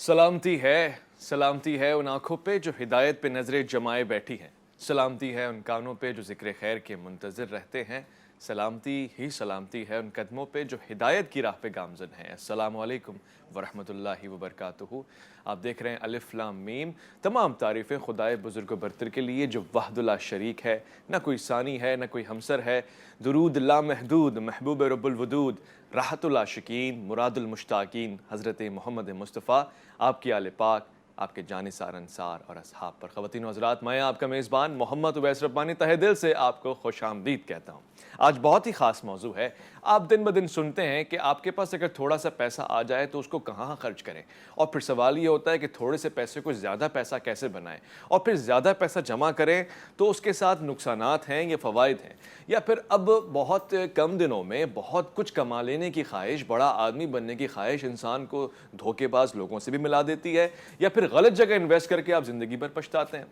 سلامتی ہے ان آنکھوں پہ جو ہدایت پہ نظریں جمائے بیٹھی ہیں، سلامتی ہے ان کانوں پہ جو ذکر خیر کے منتظر رہتے ہیں، سلامتی ہے ان قدموں پہ جو ہدایت کی راہ پہ گامزن ہیں۔ السلام علیکم ورحمۃ اللہ وبرکاتہ۔ آپ دیکھ رہے ہیں الف لام میم۔ تمام تعریفیں خدائے بزرگ و برتر کے لیے جو وحدہ لا شریک ہے، نہ کوئی ثانی ہے نہ کوئی ہمسر ہے۔ درود لا محدود محبوب رب الودود، راحت العاشقین مراد المشتاقین حضرت محمد مصطفیٰ، آپ کی آل پاک، آپ کے جانثار انصار اور اصحاب پر۔ خواتین و حضرات، میں آپ کا میزبان محمد اویس ربانی تہہ دل سے آپ کو خوش آمدید کہتا ہوں۔ آج بہت ہی خاص موضوع ہے۔ آپ دن بدن سنتے ہیں کہ آپ کے پاس اگر تھوڑا سا پیسہ آ جائے تو اس کو کہاں خرچ کریں، اور پھر سوال یہ ہوتا ہے کہ تھوڑے سے پیسے کو زیادہ پیسہ کیسے بنائیں، اور پھر زیادہ پیسہ جمع کریں تو اس کے ساتھ نقصانات ہیں یا فوائد ہیں، یا پھر اب بہت کم دنوں میں بہت کچھ کما لینے کی خواہش، بڑا آدمی بننے کی خواہش انسان کو دھوکے باز لوگوں سے بھی ملا دیتی ہے، یا پھر غلط جگہ انویسٹ کر کے آپ زندگی بھر پچھتاتے ہیں۔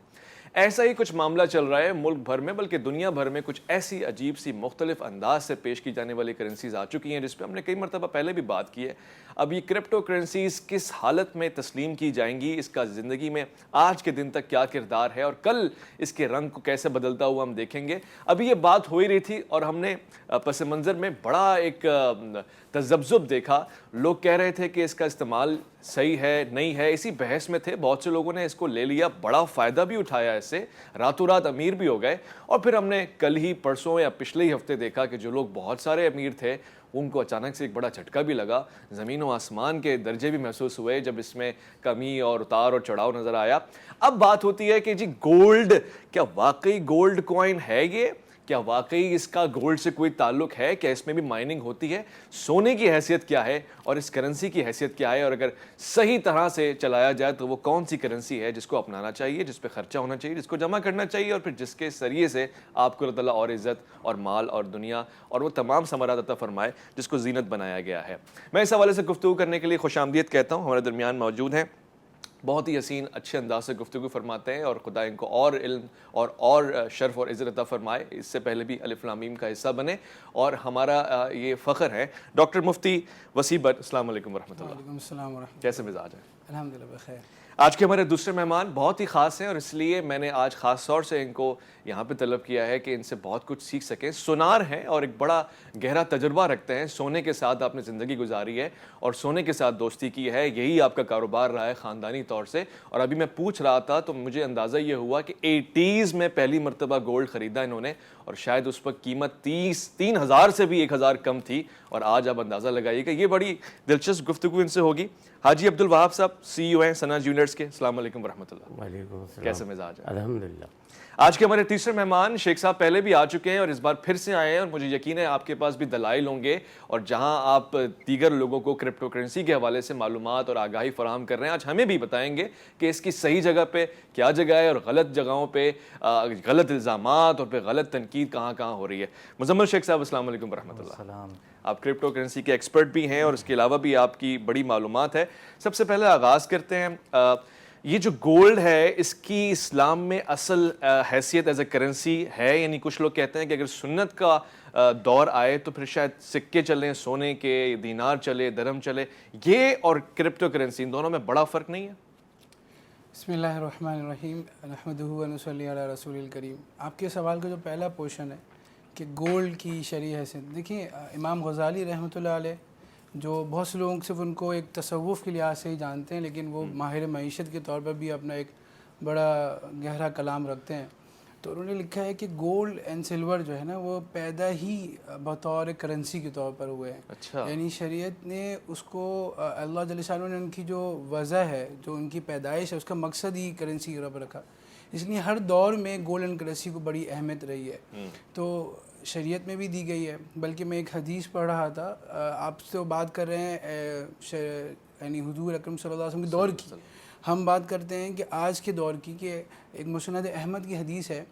ایسا ہی کچھ معاملہ چل رہا ہے ملک بھر میں، بلکہ دنیا بھر میں کچھ ایسی عجیب سی مختلف انداز سے پیش کی جانے والی کرنسیز آ چکی ہیں جس پہ ہم نے کئی مرتبہ پہلے بھی بات کی ہے۔ اب یہ کرپٹو کرنسیز کس حالت میں تسلیم کی جائیں گی، اس کا زندگی میں آج کے دن تک کیا کردار ہے، اور کل اس کے رنگ کو کیسے بدلتا ہوا ہم دیکھیں گے۔ ابھی یہ بات ہو ہی رہی تھی اور ہم نے پس منظر میں بڑا ایک تذبذب دیکھا۔ لوگ کہہ رہے تھے کہ اس کا استعمال صحیح ہے نہیں ہے، اسی بحث میں تھے۔ بہت سے لوگوں نے اس کو لے لیا، بڑا فائدہ بھی اٹھایا، اس سے راتوں رات امیر بھی ہو گئے۔ اور پھر ہم نے کل ہی پرسوں یا پچھلے ہی ہفتے دیکھا کہ جو لوگ بہت سارے امیر تھے ان کو اچانک سے ایک بڑا جھٹکا بھی لگا، زمین و آسمان کے درجے بھی محسوس ہوئے جب اس میں کمی اور اتار اور چڑھاؤ نظر آیا۔ اب بات ہوتی ہے کہ جی گولڈ، کیا واقعی گولڈ کوائن ہے یہ؟ کیا واقعی اس کا گولڈ سے کوئی تعلق ہے؟ کیا اس میں بھی مائننگ ہوتی ہے؟ سونے کی حیثیت کیا ہے اور اس کرنسی کی حیثیت کیا ہے؟ اور اگر صحیح طرح سے چلایا جائے تو وہ کون سی کرنسی ہے جس کو اپنانا چاہیے، جس پہ خرچہ ہونا چاہیے، جس کو جمع کرنا چاہیے، اور پھر جس کے ذریعے سے آپ کو اللہ تعالیٰ اور عزت اور مال اور دنیا اور وہ تمام ثمرات عطا فرمائے جس کو زینت بنایا گیا ہے۔ میں اس حوالے سے گفتگو کرنے کے لیے خوش آمدید کہتا ہوں۔ ہمارے درمیان موجود ہیں، بہت ہی حسین اچھے انداز سے گفتگو فرماتے ہیں، اور خدا ان کو اور علم اور شرف اور عزت عطا فرمائے، اس سے پہلے بھی الف لام میم کا حصہ بنے، اور ہمارا یہ فخر ہے۔ ڈاکٹر مفتی وسیع بٹ، السلام علیکم ورحمۃ اللہ۔ وعلیکم السلام ورحمۃ اللہ۔ کیسے مزاج ہے؟ الحمدللہ بخیر۔ آج کے ہمارے دوسرے مہمان بہت ہی خاص ہیں، اور اس لیے میں نے آج خاص طور سے ان کو یہاں پہ طلب کیا ہے کہ ان سے بہت کچھ سیکھ سکیں۔ سونار ہیں اور ایک بڑا گہرا تجربہ رکھتے ہیں۔ سونے کے ساتھ آپ نے زندگی گزاری ہے اور سونے کے ساتھ دوستی کی ہے، یہی آپ کا کاروبار رہا ہے خاندانی طور سے۔ اور ابھی میں پوچھ رہا تھا تو مجھے اندازہ یہ ہوا کہ 80s میں پہلی مرتبہ گولڈ خریدا انہوں نے، اور شاید اس وقت قیمت 3,000 سے بھی 1,000 کم تھی، اور آج آپ اندازہ لگائیے کہ یہ بڑی دلچسپ گفتگو ان سے ہوگی۔ حاجی عبد الوہاب صاحب، سی ای او ہیں ثنا جیولرز کے، السلام علیکم ورحمۃ اللہ۔ وعلیکم السلام۔ کیسے مزاج ہے؟ الحمدللہ۔ آج کے ہمارے تیسرے مہمان شیخ صاحب پہلے بھی آ چکے ہیں اور اس بار پھر سے آئے ہیں، اور مجھے یقین ہے آپ کے پاس بھی دلائل ہوں گے، اور جہاں آپ دیگر لوگوں کو کرپٹو کرنسی کے حوالے سے معلومات اور آگاہی فراہم کر رہے ہیں، آج ہمیں بھی بتائیں گے کہ اس کی صحیح جگہ پہ کیا جگہ ہے، اور غلط جگہوں پہ غلط الزامات اور پہ غلط تنقید کہاں کہاں ہو رہی ہے۔ مزمل شیخ صاحب، السلام علیکم ورحمۃ اللہ۔ السلام۔ آپ کرپٹو کرنسی کے ایکسپرٹ بھی ہیں اور اس کے علاوہ بھی آپ کی بڑی معلومات ہے۔ سب سے پہلے آغاز کرتے ہیں، یہ جو گولڈ ہے اس کی اسلام میں اصل حیثیت ایز اے کرنسی ہے؟ یعنی کچھ لوگ کہتے ہیں کہ اگر سنت کا دور آئے تو پھر شاید سکے چلیں، سونے کے، دینار چلے، درہم چلے، یہ اور کرپٹو کرنسی ان دونوں میں بڑا فرق نہیں ہے؟ بسم اللہ الرحمن الرحیم، نحمدہ و نصلی علی رسول الکریم۔ آپ کے سوال کا جو پہلا پورشن ہے کہ گولڈ کی شرعی حیثیت، دیکھیں امام غزالی رحمۃ اللہ علیہ، جو بہت سے لوگ صرف ان کو ایک تصوف کے لحاظ سے ہی جانتے ہیں، لیکن وہ ماہر معیشت کے طور پر بھی اپنا ایک بڑا گہرا کلام رکھتے ہیں، تو انہوں نے لکھا ہے کہ گولڈ اینڈ سلور جو ہے نا وہ پیدا ہی بطور کرنسی کے طور پر ہوئے ہیں۔ اچھا، یعنی شریعت نے اس کو، اللہ جل شانہ نے ان کی جو وضع ہے، جو ان کی پیدائش ہے، اس کا مقصد ہی کرنسی کی طور پر رکھا، اس لیے ہر دور میں گولڈ اینڈ کرنسی کو بڑی اہمیت رہی ہے، تو شریعت میں بھی دی گئی ہے۔ بلکہ میں ایک حدیث پڑھ رہا تھا، آپ سے بات کر رہے ہیں یعنی حضور اکرم صلی اللہ علیہ وسلم کے دور کی، ہم بات کرتے ہیں کہ آج کے دور کی، کہ ایک مسند احمد کی حدیث ہے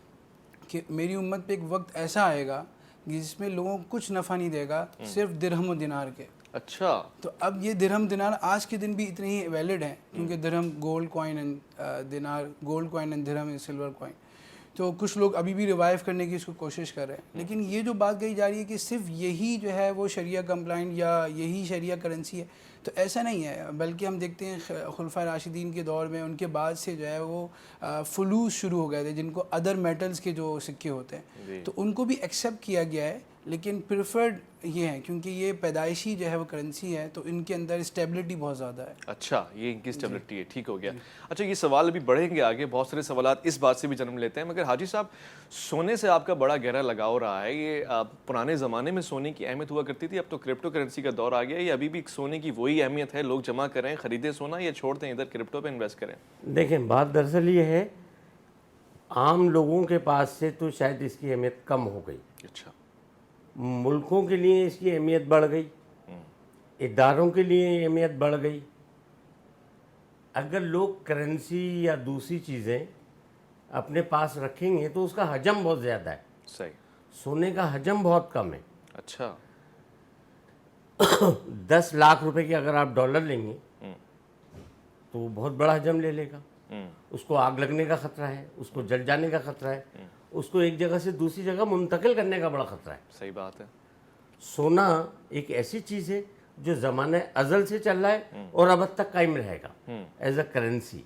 کہ میری امت پہ ایک وقت ایسا آئے گا جس میں لوگوں کو کچھ نفع نہیں دے گا صرف درہم و دینار کے۔ اچھا، تو اب یہ درہم دینار آج کے دن بھی اتنے ہی ویلڈ ہیں، کیونکہ درہم گولڈ کوائن اینڈ دینار، گولڈ کوائن اینڈ درہم اینڈ سلور کوائن، تو کچھ لوگ ابھی بھی ریوائیو کرنے کی اس کو کوشش کر رہے ہیں۔ لیکن یہ جو بات کہی جا رہی ہے کہ صرف یہی جو ہے وہ شریعہ کمپلائنٹ یا یہی شریعہ کرنسی ہے، تو ایسا نہیں ہے، بلکہ ہم دیکھتے ہیں خلفائے راشدین کے دور میں ان کے بعد سے جو ہے وہ فلوس شروع ہو گئے تھے، جن کو ادر میٹلز کے جو سکے ہوتے ہیں، تو ان کو بھی ایکسیپٹ کیا گیا ہے، لیکن پریفرڈ یہ ہے کیونکہ یہ پیدائشی جو ہے وہ کرنسی ہے، تو ان کے اندر اسٹیبلٹی بہت زیادہ ہے۔ اچھا، یہ ان کی اسٹیبلٹی ہے، ٹھیک ہو گیا۔ اچھا، یہ سوال ابھی بڑھیں گے آگے، بہت سارے سوالات اس بات سے بھی جنم لیتے ہیں، مگر حاجی صاحب سونے سے آپ کا بڑا گہرا لگاؤ رہا ہے، یہ پرانے زمانے میں سونے کی اہمیت ہوا کرتی تھی، اب تو کرپٹو کرنسی کا دور آ گیا، یہ ابھی بھی سونے کی وہی اہمیت ہے؟ لوگ جمع کریں، خریدیں سونا یا چھوڑ دیں ادھر کرپٹو پہ انویسٹ کریں؟ دیکھیں، بات دراصل یہ ہے عام لوگوں کے پاس سے تو شاید اس کی اہمیت کم ہو گئی، اچھا، ملکوں کے لیے اس کی اہمیت بڑھ گئی، اداروں کے لیے اہمیت بڑھ گئی۔ اگر لوگ کرنسی یا دوسری چیزیں اپنے پاس رکھیں گے تو اس کا حجم بہت زیادہ ہے، صحیح، سونے کا حجم بہت کم ہے۔ اچھا، 10 لاکھ روپے کی اگر آپ ڈالر لیں گے تو وہ بہت بڑا حجم لے لے گا، اس کو آگ لگنے کا خطرہ ہے، اس کو جل جانے کا خطرہ ہے، اس کو ایک جگہ سے دوسری جگہ منتقل کرنے کا بڑا خطرہ ہے۔ صحیح بات ہے۔ سونا ایک ایسی چیز ہے جو زمانہ ازل سے چل رہا ہے اور اب تک قائم رہے گا ایز اے کرنسی۔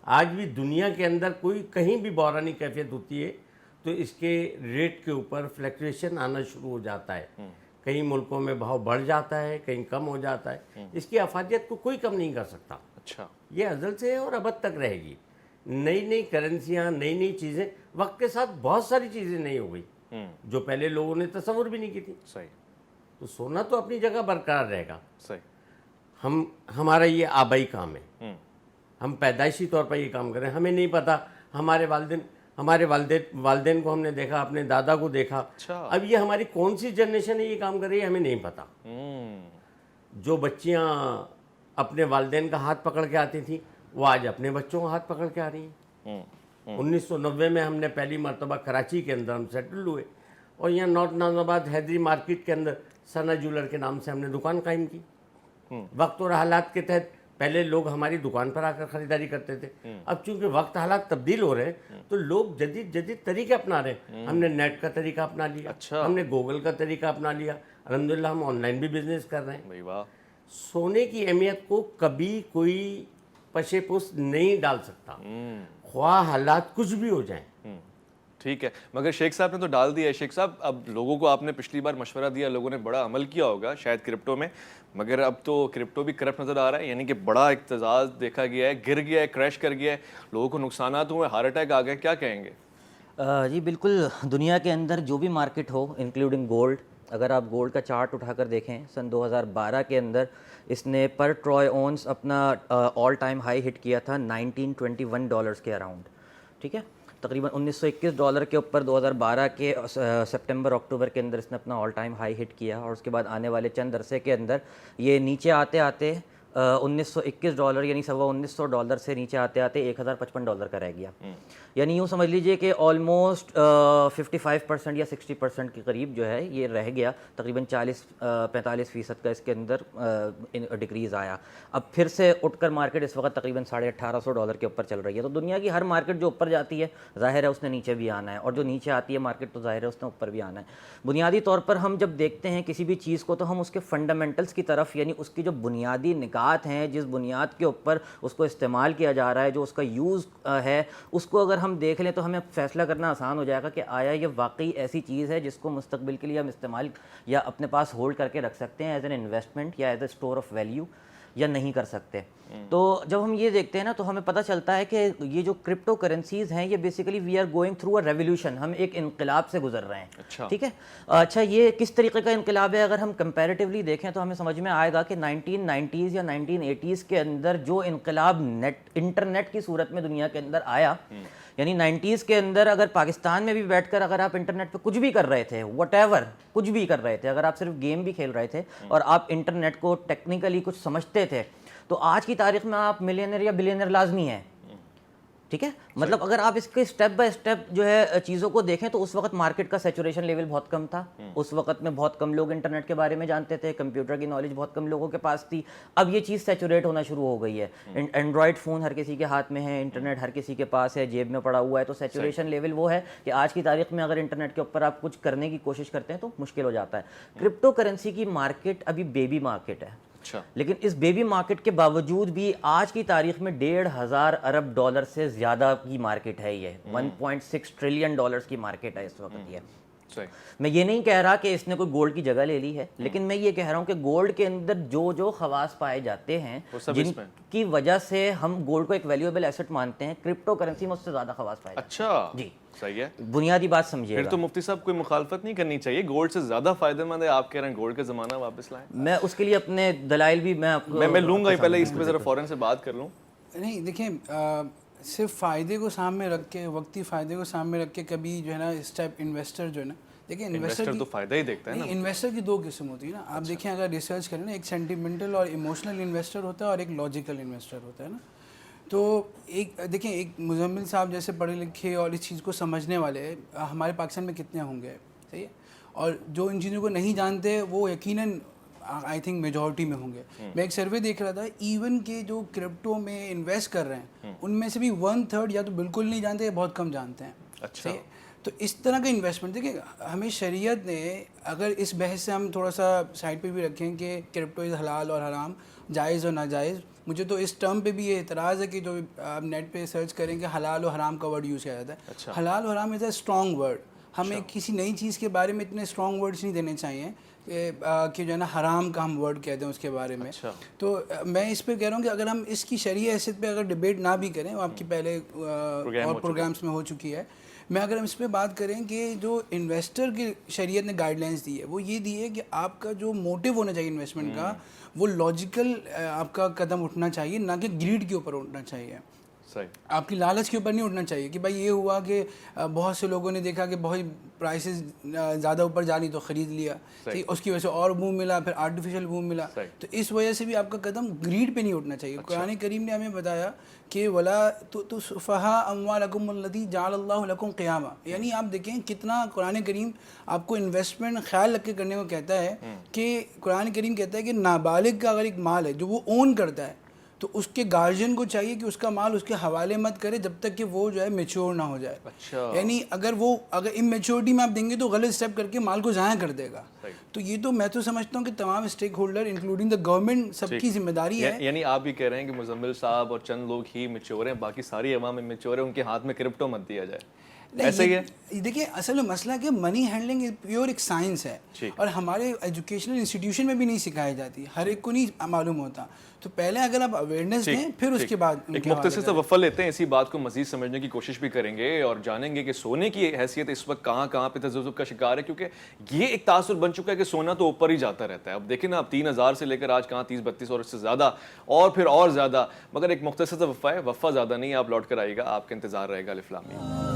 آج بھی دنیا کے اندر کوئی کہیں بھی بحرانی کیفیت ہوتی ہے تو اس کے ریٹ کے اوپر فلیکچویشن آنا شروع ہو جاتا ہے، کئی ملکوں میں بھاؤ بڑھ جاتا ہے، کہیں کم ہو جاتا ہے، اس کی افادیت کو کوئی کم نہیں کر سکتا۔ اچھا، یہ ازل سے ہے اور ابد تک رہے گی۔ نئی نئی کرنسیاں، نئی نئی چیزیں، وقت کے ساتھ بہت ساری چیزیں نئی ہو گئی جو پہلے لوگوں نے تصور بھی نہیں کی تھی۔ صحیح، تو سونا تو اپنی جگہ برقرار رہے گا۔ صحیح، ہمارا یہ آبائی کام ہے، ہم پیدائشی طور پر یہ کام کریں، ہمیں نہیں پتا، ہمارے والدین کو ہم نے دیکھا، اپنے دادا کو دیکھا، اب یہ ہماری کون سی جنریشن ہے یہ کام کر رہی ہے ہمیں نہیں پتا۔ جو بچیاں اپنے والدین کا ہاتھ پکڑ کے آتی تھیں وہ آج اپنے بچوں کا ہاتھ پکڑ کے آ رہی ہیں۔ 1990 میں ہم نے پہلی مرتبہ کراچی کے اندر ہم سیٹل ہوئے اور یہاں نارتھ نازم آباد حیدری مارکیٹ کے اندر ثنا جولر کے نام سے ہم نے دکان قائم کی۔ وقت اور حالات کے تحت پہلے لوگ ہماری دکان پر آ کر خریداری کرتے تھے، اب چونکہ وقت حالات تبدیل ہو رہے ہیں تو لوگ جدید طریقے اپنا رہے ہیں۔ ہم نے نیٹ کا طریقہ اپنا لیا، ہم نے گوگل کا طریقہ اپنا لیا، الحمدللہ ہم آن لائن بھی بزنس کر رہے ہیں۔ سونے کی اہمیت کو کبھی کوئی پشے پوست نہیں ڈال سکتا، خواہ حالات کچھ بھی ہو جائیں۔ ٹھیک ہے، مگر شیخ صاحب نے تو ڈال دیا ہے۔ شیخ صاحب، اب لوگوں کو آپ نے پچھلی بار مشورہ دیا، لوگوں نے بڑا عمل کیا ہوگا شاید کرپٹو میں، مگر اب تو کرپٹو بھی کرپٹ نظر آ رہا ہے، یعنی کہ بڑا اقتزاز دیکھا گیا ہے، گر گیا ہے، کریش کر گیا ہے، لوگوں کو نقصانات ہوئے، ہارٹ اٹیک آ گئے، کیا کہیں گے؟ جی بالکل، دنیا کے اندر جو بھی مارکیٹ ہو انکلوڈنگ گولڈ، اگر آپ گولڈ کا چارٹ اٹھا کر دیکھیں سن 2012 کے اندر اس نے پر ٹروائے اونس اپنا آل ٹائم ہائی ہٹ کیا تھا $1921 کے اراؤنڈ، ٹھیک ہے، تقریباً $1921 کے اوپر 2012 کے سپٹمبر اکتوبر کے اندر اس نے اپنا آل ٹائم ہائی ہٹ کیا، اور اس کے بعد آنے والے چند عرصے کے اندر یہ نیچے آتے آتے $1921 یعنی $1900 سے نیچے آتے آتے $1055 کا رہ گیا، یعنی یوں سمجھ لیجئے کہ آلموسٹ 55% یا 60% کے قریب جو ہے یہ رہ گیا، تقریباً 40-45% کا اس کے اندر ڈکریز آیا۔ اب پھر سے اٹھ کر مارکیٹ اس وقت تقریباً $1850 کے اوپر چل رہی ہے۔ تو دنیا کی ہر مارکیٹ جو اوپر جاتی ہے ظاہر ہے اس نے نیچے بھی آنا ہے، اور جو نیچے آتی ہے مارکیٹ تو ظاہر ہے اس نے اوپر بھی آنا ہے۔ بنیادی طور پر ہم جب دیکھتے ہیں کسی بھی چیز کو تو ہم اس کے فنڈامنٹلز کی طرف، یعنی اس کی جو بنیادی نکات ہیں، جس بنیاد کے اوپر اس کو استعمال کیا جا رہا ہے، جو اس کا یوز ہے، اس کو اگر ہم دیکھ لیں تو ہمیں فیصلہ کرنا آسان ہو جائے گا کہ آیا یہ واقعی ایسی چیز ہے جس کو مستقبل کے لیے ہم استعمال یا اپنے پاس ہولڈ کر کے رکھ سکتے ہیں ایز این انویسٹمنٹ یا as a store of value, یا نہیں کر سکتے۔ تو جب ہم یہ دیکھتے ہیں نا تو ہمیں پتہ چلتا ہے کہ یہ جو کرپٹو کرنسیز ہیں یہ basically we are going through a revolution, ہم ایک انقلاب سے گزر رہے ہیں، ٹھیک ہے۔ اچھا، یہ کس طریقے کا انقلاب ہے؟ اگر ہم کمپیریٹیولی دیکھیں تو ہمیں سمجھ میں آئے گا کہ 1990s یا 1980s کے اندر جو انقلاب انٹرنیٹ کی صورت میں دنیا کے اندر آیا، یعنی 90s کے اندر اگر پاکستان میں بھی بیٹھ کر اگر آپ انٹرنیٹ پہ کچھ بھی کر رہے تھے، وٹ ایور کچھ بھی کر رہے تھے، اگر آپ صرف گیم بھی کھیل رہے تھے اور آپ انٹرنیٹ کو ٹیکنیکلی کچھ سمجھتے تھے، تو آج کی تاریخ میں آپ ملینئر یا بلینئر لازمی ہیں، ٹھیک ہے۔ مطلب اگر آپ اس کے اسٹیپ بائی اسٹیپ جو ہے چیزوں کو دیکھیں تو اس وقت مارکیٹ کا سیچوریشن لیول بہت کم تھا، اس وقت میں بہت کم لوگ انٹرنیٹ کے بارے میں جانتے تھے، کمپیوٹر کی نالج بہت کم لوگوں کے پاس تھی۔ اب یہ چیز سیچوریٹ ہونا شروع ہو گئی ہے، اینڈرائڈ فون ہر کسی کے ہاتھ میں ہے، انٹرنیٹ ہر کسی کے پاس ہے، جیب میں پڑا ہوا ہے، تو سیچوریشن لیول وہ ہے کہ آج کی تاریخ میں اگر انٹرنیٹ کے اوپر آپ کچھ کرنے کی کوشش کرتے ہیں تو مشکل ہو جاتا ہے۔ کرپٹو کرنسی کی مارکیٹ ابھی بیبی مارکیٹ ہے، اچھا. لیکن اس بیبی مارکیٹ کے باوجود بھی آج کی تاریخ میں $1,500 ارب سے زیادہ کی مارکیٹ ہے. یہ 1.6 ٹریلین ڈالرز کی مارکیٹ ہے اس وقت. یہ میں یہ نہیں کہہ رہا کہ اس نے کوئی گولڈ کی جگہ لے لی ہے, لیکن میں یہ کہہ رہا ہوں کہ گولڈ کے اندر جو خواص پائے جاتے ہیں جن کی وجہ سے ہم گولڈ کو ایک ویلیویبل ایسٹ مانتے ہیں, کرپٹو کرنسی میں اس سے زیادہ خواص پائے جاتے ہیں. اچھا جی صحیح ہے. بنیادی بات سمجھیے. پھر تو مفتی صاحب کوئی مخالفت نہیں کرنی چاہیے, گولڈ سے زیادہ فائدہ مند ہے. آپ کہہ رہے ہیں گولڈ کا زمانہ واپس لائیں. میں اس کے لیے اپنے دلائل بھی میں لوں گا, پہلے اس پہ ذرا فوراً سے بات کر لوں. نہیں دیکھیں, صرف فائدے کو سامنے رکھ کے, وقتی فائدے کو سامنے رکھ کے کبھی جو ہے نا اس ٹائپ انویسٹر جو ہے نا, دیکھیں انویسٹر تو فائدہ ہی دیکھتا ہے نا. انویسٹر کی دو قسم ہوتی ہے نا. آپ دیکھیں اگر ریسرچ کریں نا, ایک سینٹیمنٹل اور ایموشنل انویسٹر ہوتا ہے اور ایک لاجیکل انویسٹر ہوتا ہے نا. تو ایک دیکھیں, ایک مزمل صاحب جیسے پڑھے لکھے اور اس چیز کو سمجھنے والے ہمارے پاکستان میں کتنے ہوں گے, صحیح ہے, اور جو ان چیزوں کو نہیں جانتے وہ یقیناً آئی تھنک میجورٹی میں ہوں گے. میں ایک سروے دیکھ رہا تھا, ایون کہ جو کرپٹو میں انویسٹ کر رہے ہیں ان میں سے بھی 1/3 یا تو بالکل نہیں جانتے یا بہت کم جانتے ہیں. اچھا. تو اس طرح کا انویسٹمنٹ دیکھیں, ہمیں شریعت نے اگر اس بحث سے ہم تھوڑا سا سائڈ پہ بھی رکھیں کہ کرپٹو از حلال اور حرام, جائز اور ناجائز, مجھے تو اس ٹرم پہ بھی یہ اعتراض ہے کہ جو آپ نیٹ پہ سرچ کریں کہ حلال و حرام کا ورڈ یوز کیا جاتا ہے. حلال و حرام از اے اسٹرانگ ورڈ. ہمیں کسی نئی چیز کے بارے میں اتنے اسٹرانگ ورڈس نہیں دینے چاہیے کہ جو ہے نا حرام کا ہم ورڈ کہتے ہیں اس کے بارے میں. تو میں اس پہ کہہ رہا ہوں کہ اگر ہم اس کی شرعی حیثیت پہ اگر ڈبیٹ نہ بھی کریں, وہ آپ کی پہلے اور پروگرامس میں ہو چکی ہے, میں اگر ہم اس پہ بات کریں کہ جو انویسٹر کی شریعت نے گائیڈ لائنس دی ہے وہ یہ دی ہے کہ آپ کا جو موٹیو ہونا چاہیے انویسٹمنٹ کا, وہ لاجیکل آپ کا قدم اٹھنا چاہیے, نہ کہ گریڈ کے اوپر اٹھنا چاہیے. آپ کی لالچ کے اوپر نہیں اٹھنا چاہیے کہ بھائی یہ ہوا کہ بہت سے لوگوں نے دیکھا کہ بہت پرائسز زیادہ اوپر جا رہی تو خرید لیا, اس کی وجہ سے اور بوم ملا, پھر آرٹیفیشیل بوم ملا. تو اس وجہ سے بھی آپ کا قدم گریڈ پہ نہیں اٹھنا چاہیے. قرآن کریم نے ہمیں بتایا کہ ولا تسفہوا اموالکم التی جعل اللہ لکم قیاما, یعنی آپ دیکھیں کتنا قرآن کریم آپ کو انویسٹمنٹ خیال رکھ کے کرنے کو کہتا ہے. کہ قرآن کریم کہتا ہے کہ نابالغ کا اگر ایک مال ہے جو وہ اون کرتا ہے تو اس کے گارجین کو چاہیے کہ اس کا مال اس کے حوالے مت کرے جب تک کہ وہ جو ہے میچور نہ ہو جائے. یعنی اگر اممیچورٹی میں آپ دیں گے تو غلط اسٹیپ کر کے مال کو ضائع کر دے گا. تو یہ تو میں تو سمجھتا ہوں کہ تمام stakeholder including the government سب کی ذمہ داری ہے. یعنی آپ بھی کہہ رہے ہیں کہ مزمل صاحب اور چند لوگ ہی میچور ہیں, باقی ساری عوام میچور ہیں, ان کے ہاتھ میں کرپٹو مت دیا جائے. ایسا ہی ہے. دیکھیں اصل میں مسئلہ کہ منی ہینڈلنگ پیور ایک سائنس ہے, اور ہمارے ایجوکیشنل انسٹیٹیوشن میں بھی نہیں سکھائی جاتی, ہر ایک کو نہیں معلوم ہوتا. تو پہلے اگر آپ اویئرنیس دیں پھر اس کے بعد ایک مختصر سا وقفہ لیتے ہیں, اسی بات کو مزید سمجھنے کی کوشش بھی کریں گے اور جانیں گے کہ سونے کی حیثیت اس وقت کہاں کہاں پہ تذبذب کا شکار ہے, کیونکہ یہ ایک تاثر بن چکا ہے کہ سونا تو اوپر ہی جاتا رہتا ہے. اب دیکھیں نا, اب 3,000 سے لے کر آج کہاں 30-32 اور اس سے زیادہ, اور پھر اور زیادہ. مگر ایک مختصر سا وقفہ ہے, وقفہ زیادہ نہیں, آپ لوٹ کر آئیے گا, آپ کا انتظار رہے گا. الف لام میم.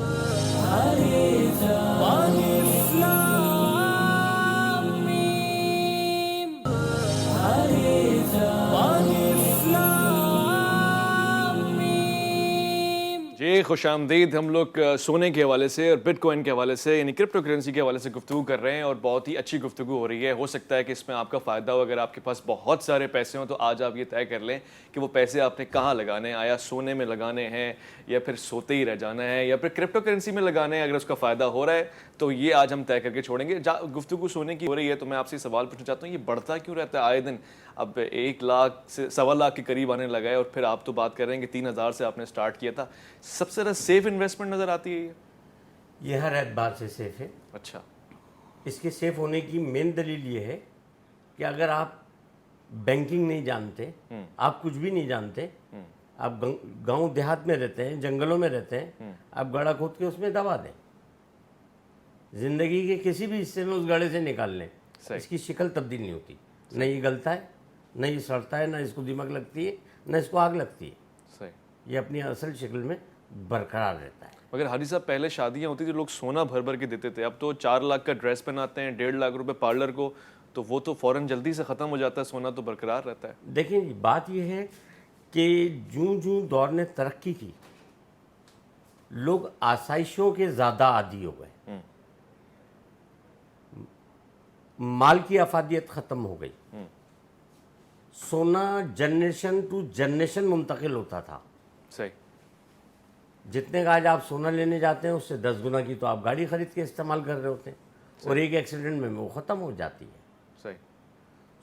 جی خوش آمدید. ہم لوگ سونے کے حوالے سے اور بٹ کوائن کے حوالے سے یعنی کرپٹو کرنسی کے حوالے سے گفتگو کر رہے ہیں, اور بہت ہی اچھی گفتگو ہو رہی ہے. ہو سکتا ہے کہ اس میں آپ کا فائدہ ہو. اگر آپ کے پاس بہت سارے پیسے ہوں تو آج آپ یہ طے کر لیں کہ وہ پیسے آپ نے کہاں لگانے ہیں. آیا سونے میں لگانے ہیں, یا پھر سوتے ہی رہ جانا ہے, یا پھر کرپٹو کرنسی میں لگانے ہیں. اگر اس کا فائدہ ہو رہا ہے تو یہ آج ہم طے کر کے چھوڑیں گے. گفتگو سونے کی ہو رہی ہے تو میں آپ سے سوال پوچھنا چاہتا ہوں, یہ بڑھتا کیوں رہتا ہے آئے دن؟ اب 1 لاکھ سے 1.25 لاکھ کے قریب آنے لگا ہے, اور پھر آپ تو بات کر رہے ہیں کہ 3,000 سے آپ نے سٹارٹ کیا تھا. سب سے زیادہ سیف انویسٹمنٹ نظر آتی ہے یہ ہر اعتبار سے سیف ہے. اچھا. اس کے سیف ہونے کی مین دلیل یہ ہے کہ اگر آپ بینکنگ نہیں جانتے, آپ کچھ بھی نہیں جانتے, آپ گاؤں دیہات میں رہتے ہیں, جنگلوں میں رہتے ہیں, آپ گڑھا کھود کے اس میں دبا دیں, زندگی کے کسی بھی حصے میں اس گڑھے سے نکال لیں, اس کی شکل تبدیل نہیں ہوتی. نہ یہ گلتا ہے, نہ یہ سڑتا ہے, نہ اس کو دیمک لگتی ہے, نہ اس کو آگ لگتی ہے. یہ اپنی اصل شکل میں برقرار رہتا ہے. مگر حاجی صاحب پہلے شادیاں ہوتی تھی, لوگ سونا بھر بھر کے دیتے تھے. اب تو 4 لاکھ کا ڈریس پہناتے ہیں, 1.5 لاکھ روپے پارلر کو, تو وہ تو فوراً جلدی سے ختم ہو جاتا ہے, سونا تو برقرار رہتا ہے. دیکھیں بات یہ ہے کہ جوں دور نے ترقی کی, لوگ آسائشوں کے زیادہ عادی ہو گئے, مال کی افادیت ختم ہو گئی. سونا جنریشن ٹو جنریشن منتقل ہوتا تھا. صحیح. جتنے کا آج آپ سونا لینے جاتے ہیں اس سے 10 گنا کی تو آپ گاڑی خرید کے استعمال کر رہے ہوتے ہیں, اور ایک ایکسیڈنٹ میں وہ ختم ہو جاتی ہے. صحیح.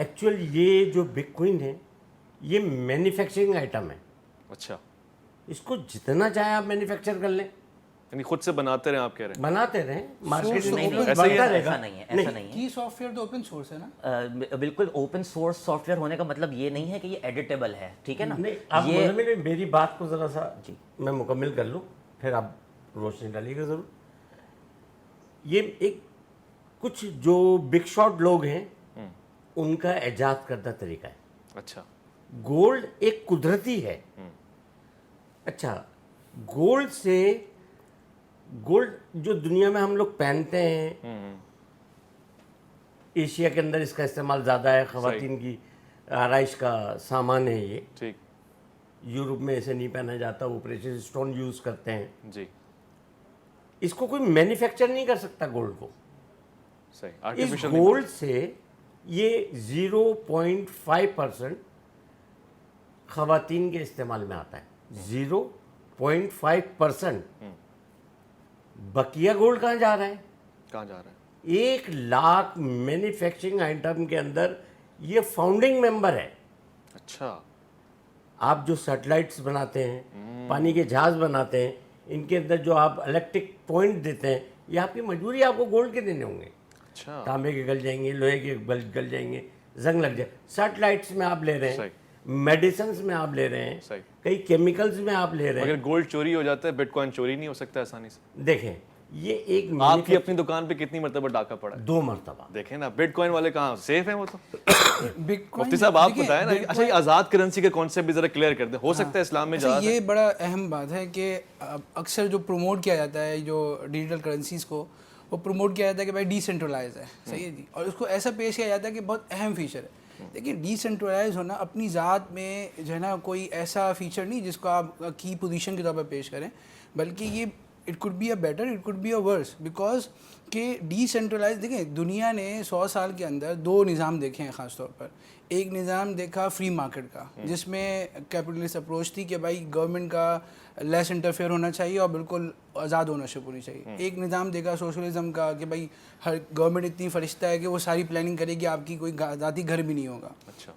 ایکچوئل یہ جو بگ کوئن ہے یہ مینوفیکچرنگ آئٹم ہے. اچھا, اس کو جتنا چاہے آپ مینوفیکچر کر لیں, یعنی خود سے بناتے رہیں, آپ کہہ رہے ہیں بناتے رہیں, مارکیٹ میں ایسا نہیں ہے, ایسا نہیں ہے. کی سافٹ ویئر تو اوپن سورس ہے نا, بالکل اوپن سورس سافٹ ویئر ہونے کا مطلب یہ نہیں ہے کہ یہ ایڈیٹیبل ہے, ٹھیک ہے نا. آپ میری بات کو ذرا سا میں مکمل کر لوں, پھر آپ روشنی ڈالیے گا ضرور. یہ ایک کچھ جو بگ شاٹ لوگ ہیں ان کا ایجاد کردہ طریقہ ہے. اچھا, گولڈ ایک قدرتی ہے. اچھا, گولڈ جو دنیا میں ہم لوگ پہنتے ہیں, ایشیا کے اندر اس کا استعمال زیادہ ہے, خواتین کی آرائش کا سامان ہے یہ. ٹھیک, یورپ میں اسے نہیں پہنا جاتا, وہ پریشیس اسٹون یوز کرتے ہیں. جی, اس کو کوئی مینوفیکچر نہیں کر سکتا گولڈ کو. صحیح, اس آرٹیفیشل گولڈ سے یہ 0.5% خواتین کے استعمال میں آتا ہے. 0.5%. بقیہ گولڈ کہاں جا رہا ہے؟ کہاں جا رہا ہے؟ 1 لاکھ مینوفیکچرنگ آئٹم کے اندر یہ فاؤنڈنگ ممبر ہے. اچھا, آپ جو سیٹلائٹس بناتے ہیں, پانی کے جہاز بناتے ہیں, ان کے اندر جو آپ الیکٹرک پوائنٹ دیتے ہیں, یہ آپ کی مجبوری آپ کو گولڈ کے دینے ہوں گے. اچھا, تانبے کے گل جائیں گے, لوہے کے گل جائیں گے, زنگ لگ جائے. سیٹلائٹس میں آپ لے رہے ہیں, میڈیسنس میں آپ لے رہے ہیں, صحیح. کئی کیمیکلز میں آپ لے رہے ہیں. اگر گولڈ چوری ہو جاتا ہے, بٹ کوائن چوری نہیں ہو سکتا آسانی سے. دیکھیں, یہ ایک آپ کی اپنی دکان پہ کتنی مرتبہ ڈاکہ پڑا ہے؟ 2 مرتبہ. دیکھیں نا, بٹ کوائن والے کہاں سیف ہیں وہ تو. بگ مفتی صاحب آپ بتائیں نا. اچھا, یہ آزاد کرنسی کا کانسیپٹ بھی ذرا کلیئر کر دیں. ہو سکتا ہے اسلام میں جہاز. یہ بڑا اہم بات ہے کہ اکثر جو پروموٹ کیا جاتا ہے جو ڈیجیٹل کرنسیز کو, وہ پروموٹ کیا جاتا ہے کہ بھائی ڈی سینٹرلائز ہے, صحیح ہے جی, اور اس کو ایسا پیش کیا جاتا ہے کہ بہت اہم فیچر ہے. دیکھیے, ڈی سینٹرلائز ہونا اپنی ذات میں جو ہے نا کوئی ایسا فیچر نہیں جس کو آپ کی پوزیشن کے طور پر پیش کریں, بلکہ یہ it could be a better, it could be a worse, because کہ ڈی سینٹرلائز. دیکھیں, دنیا نے 100 سال کے اندر 2 نظام دیکھے ہیں خاص طور پر. ایک نظام دیکھا فری مارکیٹ کا, جس میں کیپٹلسٹ اپروچ تھی کہ بھائی گورنمنٹ کا لیس انٹرفیئر ہونا چاہیے اور بالکل آزاد اونرشپ ہونی چاہیے. ایک نظام دیکھا سوشلزم کا کہ بھائی ہر گورنمنٹ اتنی فرشتہ ہے کہ وہ ساری پلاننگ کرے گی, آپ کی کوئی ذاتی گھر بھی نہیں ہوگا. اچھا,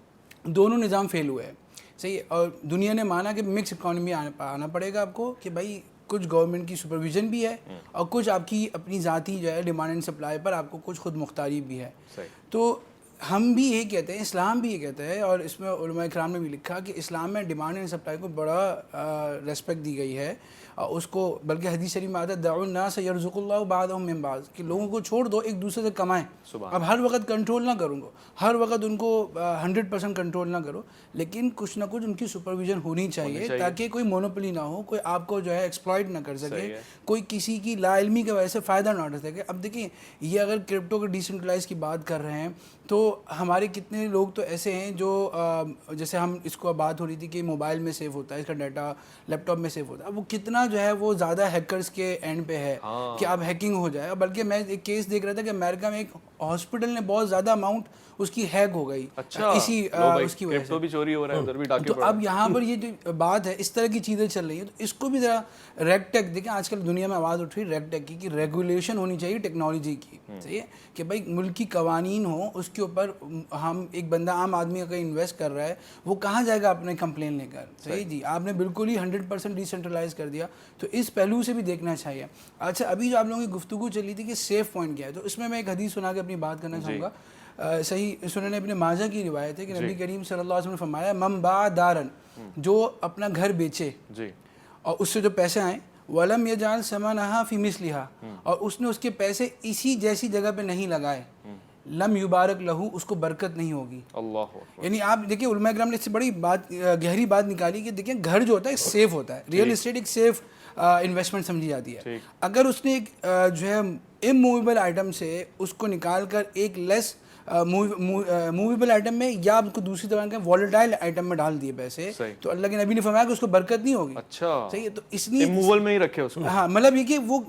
دونوں نظام فیل ہوئے ہیں, صحیح ہے. اور دنیا نے مانا کہ مکس اکانومی آنا پڑے گا آپ کو, کہ بھائی کچھ گورنمنٹ کی سپرویژن بھی ہے اور کچھ آپ کی اپنی ذاتی جو ہے ڈیمانڈ اینڈ سپلائی پر آپ کو کچھ خود مختاری بھی ہے. تو ہم بھی یہی کہتے ہیں, اسلام بھی یہ کہتا ہے, اور اس میں علماء کرام نے بھی لکھا کہ اسلام میں ڈیمانڈ اینڈ سپلائی کو بڑا ریسپیکٹ دی گئی ہے. اس کو بلکہ حدیث شریف میں آتا ہے دعوا الناس یرزق اللہ بعضهم من بعض, کہ لوگوں کو چھوڑ دو, ایک دوسرے سے کمائیں. اب ہر وقت کنٹرول نہ کروں گا, ہر وقت ان کو 100% کنٹرول نہ کرو, لیکن کچھ نہ کچھ ان کی سپرویژن ہونی چاہیے تاکہ کوئی مونوپلی نہ ہو, کوئی آپ کو جو ہے ایکسپلائٹ نہ کر سکے, کوئی کسی کی لا علمی کی وجہ سے فائدہ نہ اٹھا سکے. اب دیکھیں, یہ اگر کرپٹو کے ڈیسینٹرلائز کی بات کر رہے ہیں تو ہمارے کتنے لوگ تو ایسے ہیں جو جیسے ہم اس کو بات ہو رہی تھی کہ موبائل میں سیو ہوتا ہے, اس کا ڈیٹا لیپ ٹاپ میں سیو ہوتا ہے. اب وہ کتنا جو ہے وہ زیادہ ہیکرز کے اینڈ پہ ہے کہ اب ہیکنگ ہو جائے. بلکہ میں ایک کیس دیکھ رہا تھا کہ امریکہ میں ایک ہاسپٹل نے بہت زیادہ اماؤنٹ اس کی ہیک ہو گئی اسی اس کی وجہ سے. بھی چوری ہو رہا ہے, ادھر بھی ڈاکے. تو اب یہاں پر یہ جو بات ہے, اس طرح کی چیزیں چل رہی ہیں, تو اس کو بھی ذرا ریگ ٹیک. دیکھیں, آج کل دنیا میں آواز اٹھ رہی ہے ریگ ٹیک کی, کہ ریگولیشن ہونی چاہیے ٹیکنالوجی کی, صحیح ہے, کہ بھائی ملکی قوانین ہوں, اس کے اوپر ہم ایک بندہ عام آدمی اگر انویسٹ کر رہا ہے وہ کہاں جائے گا اپنے کمپلین لے کر, صحیح جی. آپ نے بالکل ہی 100% ڈیسینٹرلائز کر دیا, تو اس پہلو سے بھی دیکھنا چاہیے. اچھا, ابھی جو آپ لوگوں کی گفتگو چلی تھی کہ سیف پوائنٹ کیا ہے, تو اس میں ایک حدیث سنا کے اپنی بات کرنا چاہوں گا. صحیح سنن ابن ماجہ کی روایت ہے کہ نبی کریم صلی اللہ علیہ وسلم نے فرمایا من باع دارن, جو اپنا گھر بیچے اور اس سے جو پیسے آئیں, ولم یجعل ثمنها فی مثلها, اور اس نے اس کے پیسے اسی جیسی جگہ پہ نہیں لگائے, لم یبارک لہو, اس کو برکت نہیں ہوگی. اللہ. یعنی آپ دیکھیں, علماء کرام نے اس سے بڑی بات گہری بات نکالی کہ دیکھیں, گھر جو ہوتا ہے سیف ہوتا ہے, ریئل اسٹیٹ ایک سیف انویسٹمنٹ سمجھی جاتی ہے. اگر اس نے ایک جو ہے اموویبل آئٹم سے اس کو نکال کر ایک لیس موویبل آئٹم میں یا آپ کو دوسری طرح کے والیٹائل آئٹم میں ڈال دیے پیسے, تو اللہ کے نبی نے فرمایا کہ اس کو برکت نہیں ہوگی. اچھا, صحیح ہے. تو اس لیے اموویبل میں ہی رکھے اس کو. ہاں, مطلب یہ کہ وہ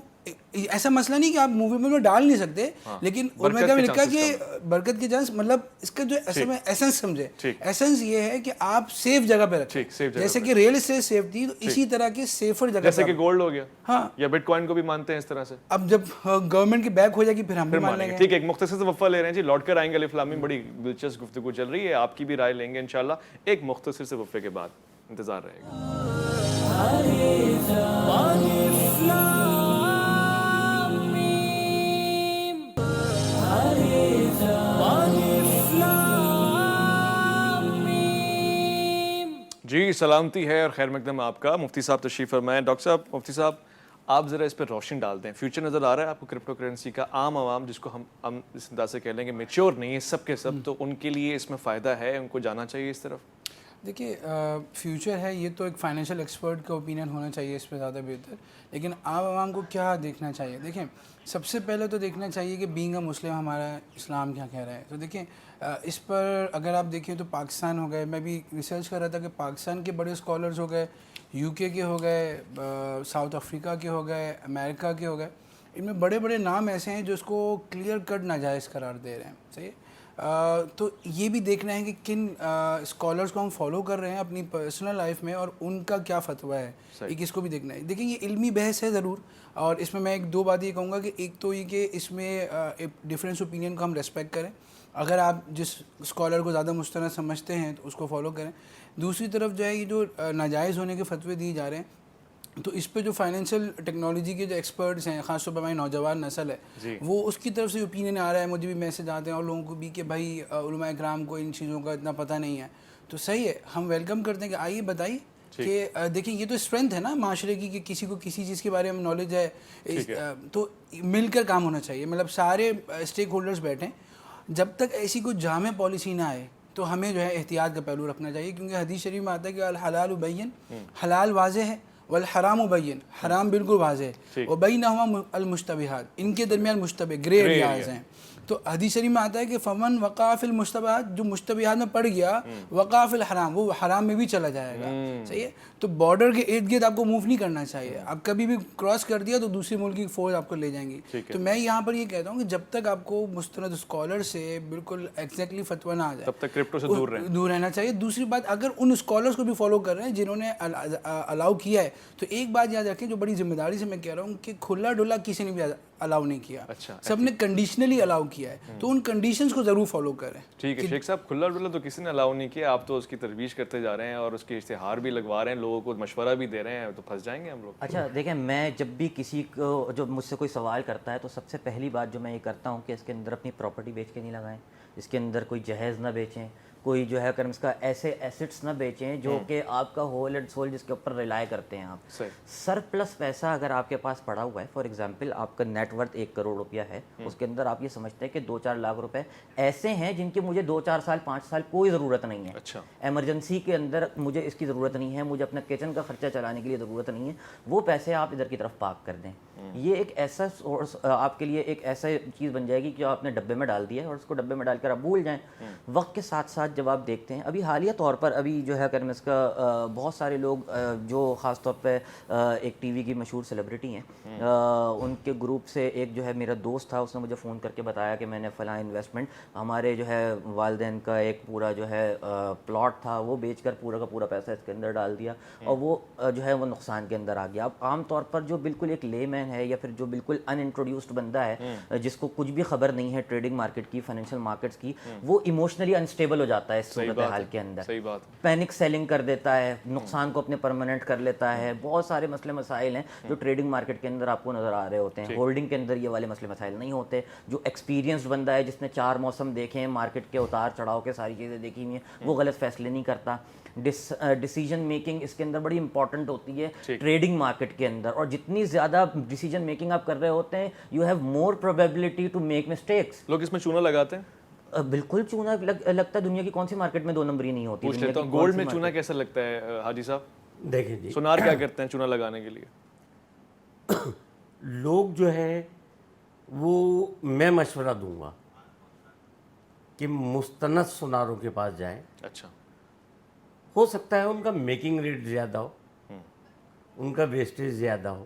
ایسا مسئلہ نہیں کہ آپ مووی میں ڈال نہیں سکتے, لیکن علماء کرام نے لکھا کہ برکت کے چانس, مطلب اس کا جو اصل میں ایسنس سمجھے, ایسنس یہ ہے کہ آپ سیف جگہ پہ رکھیں, جیسے کہ ریل اسٹیٹ سیف تھی, تو اسی طرح کی سیفر جگہ, جیسے کہ گولڈ ہو گیا, ہاں, یا بٹ کوائن کو بھی مانتے ہیں اس طرح سے. اب جب گورنمنٹ کی بیک ہو جائے گی پھر ہم بھی مان لیں گے. ٹھیک ہے, ایک مختصر سے وقفہ لے رہے ہیں جی, لوٹ کر آئیں گے. الف لام میم بڑی دلچسپ گفتگو چل رہی ہے, آپ کی بھی رائے لیں گے انشاءاللہ ایک مختصر سے وقفے کے بعد. انتظار رہے گا. جی سلامتی ہے اور خیر مقدم آپ کا. مفتی صاحب تشریف فرمائیں. ڈاکٹر صاحب, مفتی صاحب آپ ذرا اس پہ روشنی ڈال دیں. فیوچر نظر آ رہا ہے آپ کو کرپٹو کرنسی کا؟ عام عوام جس کو ہم اس انداز سے کہہ لیں کہ میچور نہیں ہے سب کے سب, تو ان کے لیے اس میں فائدہ ہے, ان کو جانا چاہیے اس طرف؟ دیکھیے فیوچر ہے یہ, تو ایک فائنینشیل ایکسپرٹ کا اوپینین ہونا چاہیے اس پہ زیادہ بہتر, لیکن عام عوام کو کیا دیکھنا چاہیے؟ دیکھیں سب سے پہلے تو دیکھنا چاہیے کہ بینگ اے مسلم ہمارا اسلام کیا کہہ رہا ہے. تو دیکھیں اس پر اگر آپ دیکھیں تو پاکستان ہو گئے, میں بھی ریسرچ کر رہا تھا کہ پاکستان کے بڑے اسکالرز ہو گئے, یو کے ہو گئے, ساؤتھ افریقہ کے ہو گئے, امریکہ کے ہو گئے, ان میں بڑے بڑے نام ایسے ہیں جو اس کو کلیئر کٹ ناجائز قرار دے رہے ہیں. صحیح ہے, تو یہ بھی دیکھنا ہے کہ کن اسکالرس کو ہم فالو کر رہے ہیں اپنی پرسنل لائف میں, اور ان کا کیا فتویٰ ہے, ایک اس کو بھی دیکھنا ہے. دیکھیں یہ علمی بحث ہے ضرور, اور اس میں میں ایک دو بات یہ کہوں گا کہ ایک تو یہ کہ اس میں ڈفرینس اوپینین کو ہم ریسپیکٹ کریں. اگر آپ جس اسکالر کو زیادہ مستند سمجھتے ہیں تو اس کو فالو کریں. دوسری طرف جو ہے یہ جو ناجائز ہونے کے فتوے دیے جا رہے ہیں, تو اس پہ جو فائنینشیل ٹیکنالوجی کے جو ایکسپرٹس ہیں, خاص طور پر ہماری نوجوان نسل ہے, وہ اس کی طرف سے اوپینین آ رہا ہے, مجھے بھی میسج آتے ہیں اور لوگوں کو بھی کہ بھائی علماء اکرام کو ان چیزوں کا اتنا پتہ نہیں ہے. تو صحیح ہے, ہم ویلکم کرتے ہیں کہ آئیے بتائیے کہ دیکھیں یہ تو اسٹرینتھ ہے نا معاشرے کی کہ کسی کو کسی چیز کے بارے میں نالج ہے, تو مل کر کام ہونا چاہیے. مطلب سارے اسٹیک ہولڈرز بیٹھیں, جب تک ایسی کوئی جامع پالیسی نہ آئے تو ہمیں جو ہے احتیاط کا پہلو رکھنا چاہیے, کیونکہ حدیث شریف میں آتا ہے کہ الحلال بین, حلال واضح ہے, والحرام بین, حرام بالکل واضح ہے, وبینہما المشتبہات, ان کے درمیان مشتبہ گرے ایریاز ہیں. تو حدیث شریف میں آتا ہے کہ فمن وقع فی المشتبہات, جو مشتبہات میں پڑ گیا, وقع فی الحرام, وہ حرام میں بھی چلا جائے گا. صحیح ہے, تو بارڈر کے ارد گرد آپ کو موو نہیں کرنا چاہیے. آپ کبھی بھی کراس کر دیا تو دوسری ملک کی فوج آپ کو لے جائیں گی. تو میں یہاں پر یہ کہتا ہوں کہ جب تک آپ کو مستند اسکالر سے بالکل ایگزیکٹلی فتویٰ نہ آ جائے, تب تک کرپٹو سے دور رہنا چاہیے. دوسری بات, اگر ان اسکالرس کو بھی فالو کر رہے ہیں جنہوں نے الاؤ کیا ہے, تو ایک بات یاد رکھیں جو بڑی ذمہ داری سے میں کہہ رہا ہوں کہ کھلا ڈھلا کسی نے بھی الاؤ نہیں کیا, سب نے کنڈیشنلی الاؤ کیا ہے, تو ان کنڈیشنز کو ضرور فالو کریں. ٹھیک ہے شیخ صاحب, کھلا ڈھلا تو کسی نے الاؤ نہیں کیا, آپ تو اس کی ترویج کرتے جا رہے ہیں اور اس کے اشتہار بھی لگوا رہے ہیں, لوگوں کو مشورہ بھی دے رہے ہیں, تو پھنس جائیں گے ہم لوگ. اچھا دیکھیں, میں جب بھی کسی کو جو مجھ سے کوئی سوال کرتا ہے تو سب سے پہلی بات جو میں یہ کرتا ہوں کہ اس کے اندر اپنی پراپرٹی بیچ کے نہیں لگائیں, اس کے اندر کوئی جہیز نہ بیچیں, کوئی جو ہے کرم اس کا ایسے ایسٹس نہ بیچیں جو کہ آپ کا ہول اینڈ سول جس کے اوپر ریلائی کرتے ہیں آپ. سر پلس پیسہ اگر آپ کے پاس پڑا ہوا ہے, فار ایگزامپل آپ کا نیٹ ورتھ 1 کروڑ روپیہ ہے, اس کے اندر آپ یہ سمجھتے ہیں کہ 2-4 لاکھ روپے ایسے ہیں جن کی مجھے 2-4 سال 5 سال کوئی ضرورت نہیں ہے, ایمرجنسی کے اندر مجھے اس کی ضرورت نہیں ہے, مجھے اپنا کچن کا خرچہ چلانے کے لیے ضرورت نہیں ہے, وہ پیسے آپ ادھر کی طرف پارک کر دیں. یہ ایک ایسا سورس آپ کے لیے ایک ایسا چیز بن جائے گی کہ آپ نے ڈبے میں ڈال دیا ہے اور اس کو ڈبے میں ڈال کر آپ بھول جائیں. وقت کے ساتھ ساتھ جب آپ دیکھتے ہیں, ابھی حالیہ طور پر ابھی جو ہے کرم اس کا بہت سارے لوگ جو خاص طور پہ ایک ٹی وی کی مشہور سیلیبریٹی ہیں, ان کے گروپ سے ایک جو ہے میرا دوست تھا, اس نے مجھے فون کر کے بتایا کہ میں نے فلاں انویسٹمنٹ, ہمارے جو ہے والدین کا ایک پورا جو ہے پلاٹ تھا, وہ بیچ کر پورا کا پورا پیسہ اس کے اندر ڈال دیا اور وہ جو ہے وہ نقصان کے اندر آ گیا. اب عام طور پر جو بالکل ایک لے مین ہے یا پھر جو بالکل ان انٹروڈیوسڈ بندہ ہے جس کو کچھ بھی خبر نہیں ہے ٹریڈنگ مارکیٹ کی, فائنینشیل مارکیٹس کی, وہ ایموشنلی انسٹیبل ہو جاتا ہے اس صورتحال کے اندر, پینک سیلنگ کر دیتا ہے, نقصان کو اپنے پرماننٹ کر لیتا ہے. بہت سارے مسئلے مسائل ہیں جو ٹریڈنگ مارکیٹ کے اندر آپ کو نظر آ رہے ہوتے ہیں. ہولڈنگ کے اندر یہ والے مسئلے مسائل نہیں ہوتے. جو ایکسپیرینسڈ بندہ ہے جس نے 4 موسم دیکھے ہیں, مارکیٹ کے اتار چڑھاؤ کے ساری چیزیں دیکھی ہوئی ہیں, وہ غلط فیصلے نہیں کرتا. ڈیسیجن میکنگ اس کے اندر بڑی امپورٹنٹ ہوتی ہے ٹریڈنگ مارکیٹ کے اندر, اور جتنی زیادہ ڈیسیجن میکنگ آپ کر رہے ہوتے ہیں, you have more probability to make mistakes. لوگ اس میں چونا لگاتے ہیں, بالکل چونا لگتا ہے. دنیا کی کون سی مارکیٹ میں 2 نمبری نہیں ہوتی؟ پوچھ لیتا ہوں, گولڈ میں چونا کیسا لگتا ہے حاجی صاحب؟ دیکھیں جی, سونار کیا کرتے ہیں چونا لگانے کے لیے؟ لوگ جو ہے وہ, میں مشورہ دوں گا کہ مستند سوناروں کے پاس جائیں. اچھا, ہو سکتا ہے ان کا میکنگ ریٹ زیادہ ہو, ان کا ویسٹیج زیادہ ہو,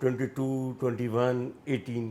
22, 21, 18।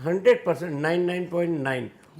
100%, 99.9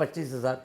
25,000